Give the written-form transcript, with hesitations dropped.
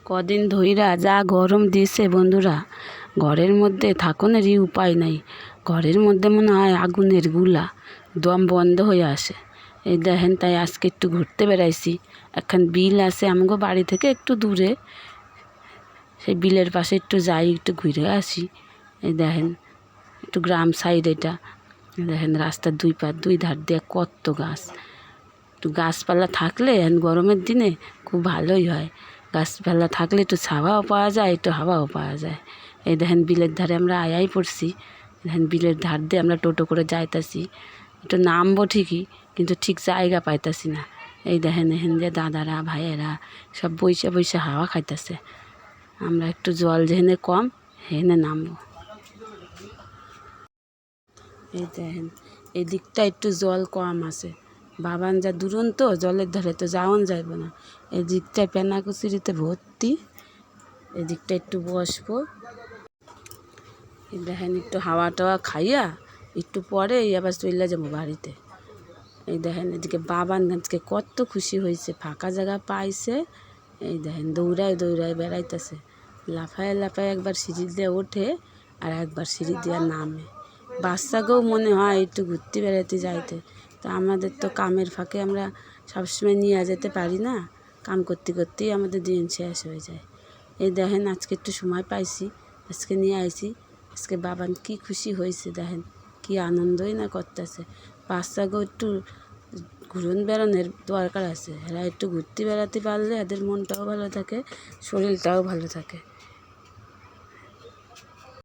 কদিন ধইরা যা গরম দিছে বন্ধুরা, ঘরের মধ্যে থাকনেরই উপায় নাই। ঘরের মধ্যে মনে হয় আগুনের গুলা, দম বন্ধ হয়ে আসে। এই দেখেন, তাই আজকে একটু ঘুরতে বেড়াইছি। এখন বিল আছে আমগো বাড়ি থেকে একটু দূরে, সেই বিলের পাশে একটু যাই, একটু ঘুরে আসি। এই দেখেন, একটু গ্রাম সাইড এটা। দেখেন রাস্তার দুই ধার দিয়ে কত গাছ। একটু গাছপালা থাকলে এখন গরমের দিনে খুব ভালোই হয়। গাছপালা থাকলে একটু ছাওয়াও পাওয়া যায়, একটু হাওয়াও পাওয়া যায়। এই দেখেন বিলের ধারে আমরা আয়াই পড়ছি। দেখেন বিলের ধার দিয়ে আমরা টোটো করে যাইতাছি। একটু নামবো ঠিকই, কিন্তু ঠিক জায়গা পাইতাছি না। এই দেখেন এখান দিয়ে দাদারা ভাইয়েরা সব বইসা বইসা হাওয়া খাইতেছে। আমরা একটু জল যেখানে কম সেখানে নামবো। এই দেখেন এই দিকটা একটু জল কম আছে। বাবান যা দুরন্ত, জলের ধারে তো যাওয়ান যাইব না। এই দিকটায় পেনাকুচুরিতে ভর্তি। এই দিকটা একটু বসবো। এই দেখেন একটু হাওয়া টাওয়া খাইয়া একটু পরে আবার চলে যাবো বাড়িতে। এই দেখেন এদিকে বাবান আজকে কত খুশি হয়েছে, ফাঁকা জায়গা পাইছে। এই দেখেন দৌড়ায় দৌড়ায় বেড়াইতেছে, লাফায় লাফায় একবার সিঁড়ি দিয়ে ওঠে আর একবার সিঁড়ি দিয়ে নামে। বাচ্চাকেও মনে হয় একটু ঘুরতে বেড়াতে যাইতে। তা আমাদের তো কামের ফাঁকে আমরা সবসময় নিয়ে যেতে পারি না, কাম করতে করতেই আমাদের দিন শেষ হয়ে যায়। এই দেখেন আজকে একটু সময় পাইছি, আজকে নিয়ে আইছি। আজকে বাবান কি খুশি হয়েছে, দেখেন কি আনন্দই না করতেছে। বাচ্চাকেও একটু ঘুরন বেড়ানোর দরকার আছে। এরা একটু ঘুরতে বেড়াতে পারলে এদের মনটাও ভালো থাকে, শরীরটাও ভালো থাকে।